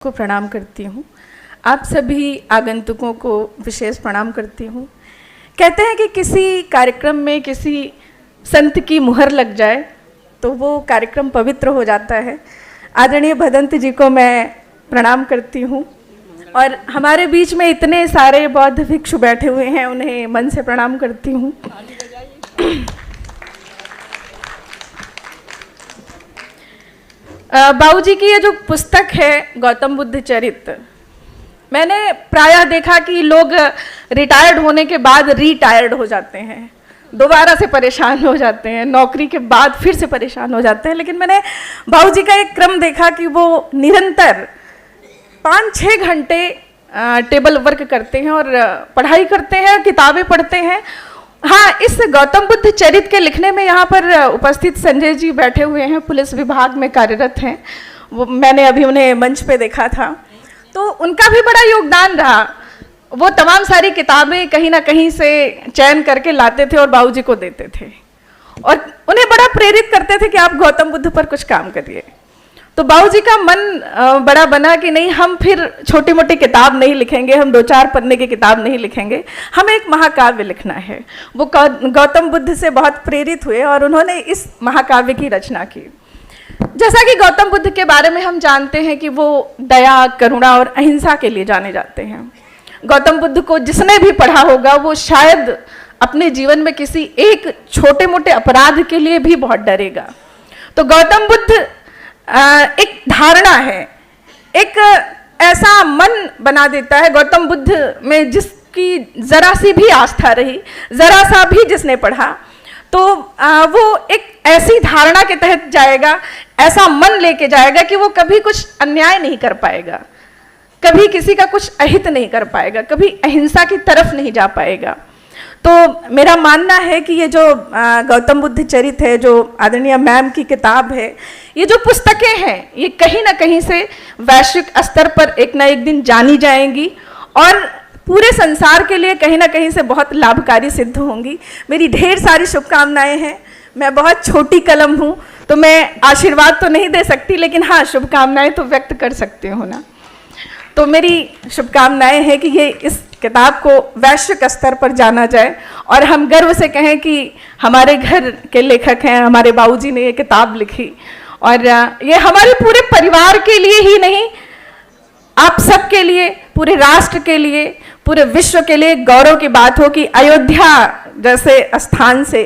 को प्रणाम करती हूँ। आप सभी आगंतुकों को विशेष प्रणाम करती हूँ। कहते हैं कि किसी कार्यक्रम में किसी संत की मुहर लग जाए तो वो कार्यक्रम पवित्र हो जाता है। आदरणीय भदंत जी को मैं प्रणाम करती हूँ और हमारे बीच में इतने सारे बौद्ध भिक्षु बैठे हुए हैं, उन्हें मन से प्रणाम करती हूँ। बाबूजी की ये जो पुस्तक है गौतम बुद्ध चरित्र, मैंने प्रायः देखा कि लोग रिटायर्ड होने के बाद रीटायर्ड हो जाते हैं, दोबारा से परेशान हो जाते हैं, नौकरी के बाद फिर से परेशान हो जाते हैं। लेकिन मैंने बाबूजी का एक क्रम देखा कि वो निरंतर 5-6 घंटे टेबल वर्क करते हैं और पढ़ाई करते हैं, किताबें पढ़ते हैं। हाँ, इस गौतम बुद्ध चरित्र के लिखने में यहाँ पर उपस्थित संजय जी बैठे हुए हैं, पुलिस विभाग में कार्यरत हैं। वो मैंने अभी उन्हें मंच पे देखा था, तो उनका भी बड़ा योगदान रहा। वो तमाम सारी किताबें कहीं ना कहीं से चयन करके लाते थे और बाबूजी को देते थे और उन्हें बड़ा प्रेरित करते थे कि आप गौतम बुद्ध पर कुछ काम करिए। तो बाबूजी का मन बड़ा बना कि नहीं, हम फिर छोटी मोटी किताब नहीं लिखेंगे, हम 2-4 पन्ने की किताब नहीं लिखेंगे, हमें एक महाकाव्य लिखना है। वो गौतम बुद्ध से बहुत प्रेरित हुए और उन्होंने इस महाकाव्य की रचना की। जैसा कि गौतम बुद्ध के बारे में हम जानते हैं कि वो दया, करुणा और अहिंसा के लिए जाने जाते हैं। गौतम बुद्ध को जिसने भी पढ़ा होगा वो शायद अपने जीवन में किसी एक छोटे मोटे अपराध के लिए भी बहुत डरेगा। तो गौतम बुद्ध एक धारणा है, एक ऐसा मन बना देता है गौतम बुद्ध में जिसकी जरा सी भी आस्था रही, जरा सा भी जिसने पढ़ा, तो वो एक ऐसी धारणा के तहत जाएगा, ऐसा मन लेके जाएगा कि वो कभी कुछ अन्याय नहीं कर पाएगा, कभी किसी का कुछ अहित नहीं कर पाएगा, कभी अहिंसा की तरफ नहीं जा पाएगा। तो मेरा मानना है कि ये जो गौतम बुद्ध चरित्र है, जो आदरणीय मैम की किताब है, ये जो पुस्तकें हैं, ये कहीं ना कहीं से वैश्विक स्तर पर एक ना एक दिन जानी जाएंगी और पूरे संसार के लिए कहीं ना कहीं से बहुत लाभकारी सिद्ध होंगी। मेरी ढेर सारी शुभकामनाएं हैं। मैं बहुत छोटी कलम हूँ तो मैं आशीर्वाद तो नहीं दे सकती, लेकिन हाँ, शुभकामनाएं तो व्यक्त कर सकती हूँ ना। तो मेरी शुभकामनाएं हैं कि ये इस किताब को वैश्विक स्तर पर जाना जाए और हम गर्व से कहें कि हमारे घर के लेखक हैं, हमारे बाबूजी ने ये किताब लिखी और ये हमारे पूरे परिवार के लिए ही नहीं, आप सब के लिए, पूरे राष्ट्र के लिए, पूरे विश्व के लिए गौरव की बात हो कि अयोध्या जैसे स्थान से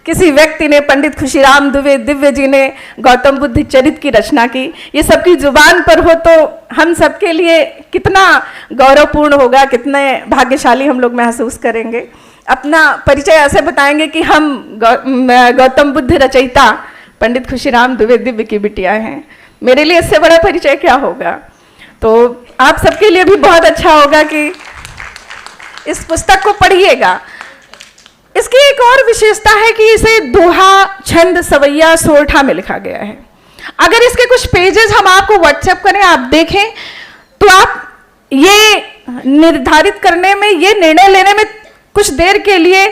किसी व्यक्ति ने, पंडित खुशीराम दुबे दिव्य जी ने गौतम बुद्ध चरित्र की रचना की। ये सबकी जुबान पर हो तो हम सबके लिए कितना गौरवपूर्ण होगा, कितने भाग्यशाली हम लोग महसूस करेंगे। अपना परिचय ऐसे बताएंगे कि हम गौतम बुद्ध रचयिता पंडित खुशीराम दुबे दिव्य की बिटिया हैं। मेरे लिए इससे बड़ा परिचय क्या होगा। तो आप सबके लिए भी बहुत अच्छा होगा कि इस पुस्तक को पढ़िएगा। इसकी एक और विशेषता है कि इसे दोहा, छंद, सवैया, सोरठा में लिखा गया है। अगर इसके कुछ पेजेस हम आपको व्हाट्सएप करें, आप देखें, तो आप ये निर्धारित करने में, ये निर्णय लेने में कुछ देर के लिए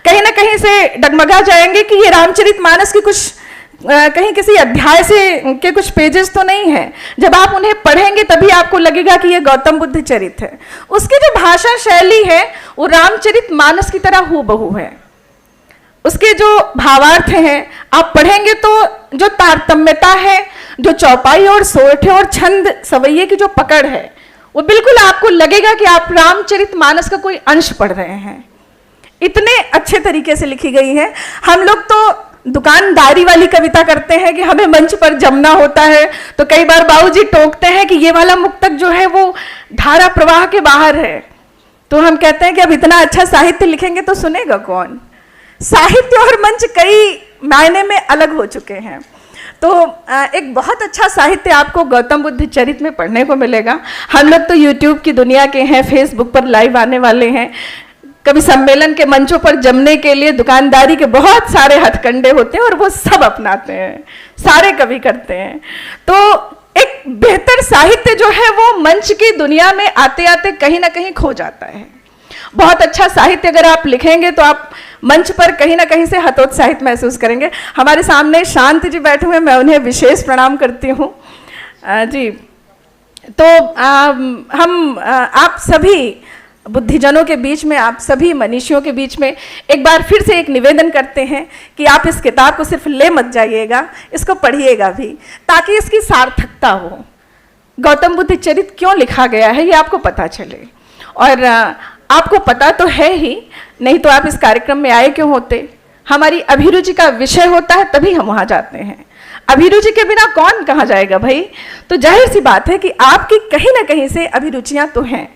कहीं ना कहीं से डगमगा जाएंगे कि ये रामचरितमानस की कुछ कहीं किसी अध्याय से के कुछ पेजेस तो नहीं है। जब आप उन्हें पढ़ेंगे तभी आपको लगेगा कि ये गौतम बुद्ध चरित्र है। उसकी जो भाषा शैली है वो रामचरितमानस की तरह हूबहू है। उसके जो भावार्थ हैं आप पढ़ेंगे तो जो तारतम्यता है, जो चौपाई और सोरठे और छंद सवैये की जो पकड़ है, वो बिल्कुल आपको लगेगा कि आप रामचरितमानस का कोई अंश पढ़ रहे हैं। इतने अच्छे तरीके से लिखी गई है। हम लोग तो दुकानदारी वाली कविता करते हैं कि हमें मंच पर जमना होता है, तो कई बार बाबूजी टोकते हैं कि ये वाला मुक्तक जो है वो धारा प्रवाह के बाहर है। तो हम कहते हैं कि अब इतना अच्छा साहित्य लिखेंगे तो सुनेगा कौन। साहित्य और मंच कई मायने में अलग हो चुके हैं। तो एक बहुत अच्छा साहित्य आपको गौतम बुद्ध चरित्र में पढ़ने को मिलेगा। हम लोग तो यूट्यूब की दुनिया के हैं, फेसबुक पर लाइव आने वाले हैं, कभी सम्मेलन के मंचों पर जमने के लिए दुकानदारी के बहुत सारे हथकंडे होते हैं और वो सब अपनाते हैं, सारे कभी करते हैं। तो एक बेहतर साहित्य जो है वो मंच की दुनिया में आते आते कहीं ना कहीं खो जाता है। बहुत अच्छा साहित्य अगर आप लिखेंगे तो आप मंच पर कहीं ना कहीं से हतोत्साहित महसूस करेंगे। हमारे सामने शांत जी बैठे हुए, मैं उन्हें विशेष प्रणाम करती हूँ। जी, तो आप सभी बुद्धिजनों के बीच में, आप सभी मनीषियों के बीच में एक बार फिर से एक निवेदन करते हैं कि आप इस किताब को सिर्फ ले मत जाइएगा, इसको पढ़िएगा भी, ताकि इसकी सार्थकता हो। गौतम बुद्ध चरित क्यों लिखा गया है ये आपको पता चले। और आपको पता तो है ही, नहीं तो आप इस कार्यक्रम में आए क्यों होते। हमारी अभिरुचि का विषय होता है तभी हम वहाँ जाते हैं। अभिरुचि के बिना कौन कहाँ जाएगा भाई। तो जाहिर सी बात है कि आपकी कहीं ना कहीं से अभिरुचियाँ तो हैं,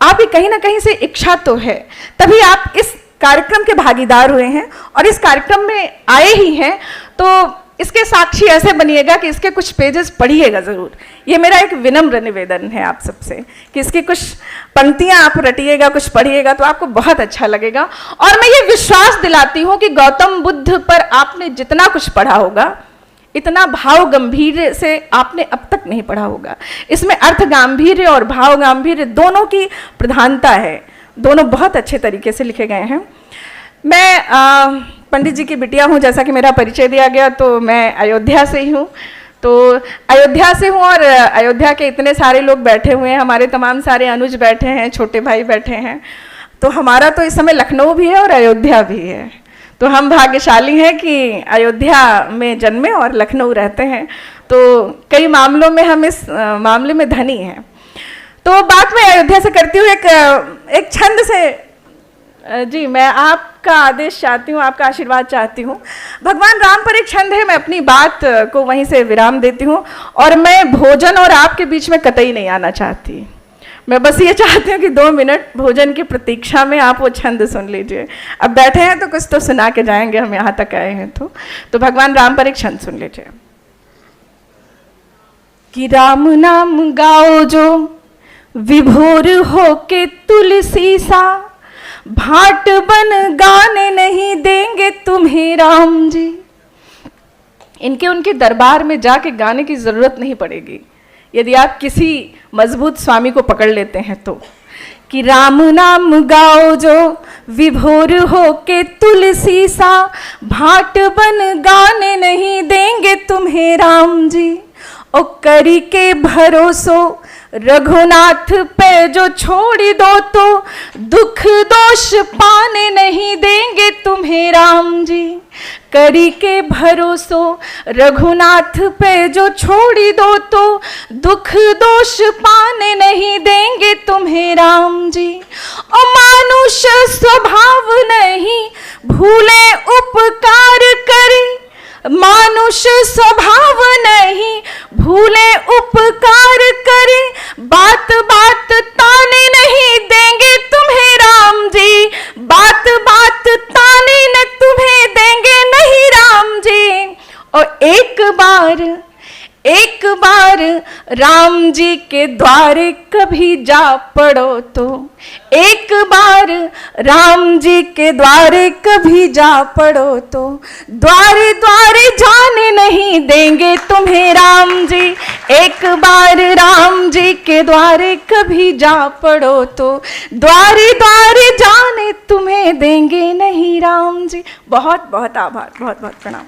आपकी कहीं ना कहीं से इच्छा तो है, तभी आप इस कार्यक्रम के भागीदार हुए हैं और इस कार्यक्रम में आए ही हैं। तो इसके साक्षी ऐसे बनिएगा कि इसके कुछ पेजेस पढ़िएगा ज़रूर। ये मेरा एक विनम्र निवेदन है आप सबसे कि इसकी कुछ पंक्तियाँ आप रटिएगा, कुछ पढ़िएगा तो आपको बहुत अच्छा लगेगा। और मैं ये विश्वास दिलाती हूँ कि गौतम बुद्ध पर आपने जितना कुछ पढ़ा होगा, इतना भाव गंभीर से आपने अब तक नहीं पढ़ा होगा। इसमें अर्थ गांभीर्य और भाव गांभीर्य दोनों की प्रधानता है, दोनों बहुत अच्छे तरीके से लिखे गए हैं। मैं पंडित जी की बिटिया हूँ, जैसा कि मेरा परिचय दिया गया, तो मैं अयोध्या से ही हूँ। तो अयोध्या से हूँ और अयोध्या के इतने सारे लोग बैठे हुए हैं, हमारे तमाम सारे अनुज बैठे हैं, छोटे भाई बैठे हैं। तो हमारा तो इस समय लखनऊ भी है और अयोध्या भी है। तो हम भाग्यशाली हैं कि अयोध्या में जन्मे और लखनऊ रहते हैं। तो कई मामलों में हम इस मामले में धनी हैं। तो बात मैं अयोध्या से करती हूँ एक छंद से। जी, मैं आपका आदेश चाहती हूँ, आपका आशीर्वाद चाहती हूँ। भगवान राम पर एक छंद है, मैं अपनी बात को वहीं से विराम देती हूँ। और मैं भोजन और आपके बीच में कतई नहीं आना चाहती। मैं बस ये चाहती हूँ कि 2 मिनट भोजन की प्रतीक्षा में आप वो छंद सुन लीजिए। अब बैठे हैं तो कुछ तो सुना के जाएंगे, हम यहाँ तक आए हैं तो भगवान राम पर एक छंद सुन लीजिए। कि राम नाम गाओ जो विभोर हो के तुलसी सा, भाट बन गाने नहीं देंगे तुम्हें राम जी। इनके उनके दरबार में जाके गाने की जरूरत नहीं पड़ेगी यदि आप किसी मजबूत स्वामी को पकड़ लेते हैं तो। कि राम नाम गाओ जो विभोर हो के तुलसी सा, भाट बन गाने नहीं देंगे तुम्हें राम जी। ओ करी के भरोसो रघुनाथ पे जो छोड़ी दो, तो दुख दोष पाने नहीं देंगे तुम्हें राम जी। करी के भरोसो रघुनाथ पे जो छोड़ी दो, तो दुख दोष पाने नहीं देंगे तुम्हें राम जी। और मानुष स्वभाव नहीं भूले उपकार करे, मानुष स्वभाव नहीं भूले उपकार करे, बात बात ताने नहीं देंगे तुम्हें राम जी। बात बात ताने न तुम्हें देंगे नहीं राम जी। और एक बार राम जी के द्वारे कभी जा पड़ो तो, एक बार राम जी के द्वारे कभी जा पड़ो तो, द्वारे द्वारे जाने नहीं देंगे तुम्हें राम जी। एक बार राम जी के द्वारे कभी जा पड़ो तो, द्वारे द्वारे जाने तुम्हें देंगे नहीं राम जी। बहुत बहुत आभार, बहुत बहुत प्रणाम।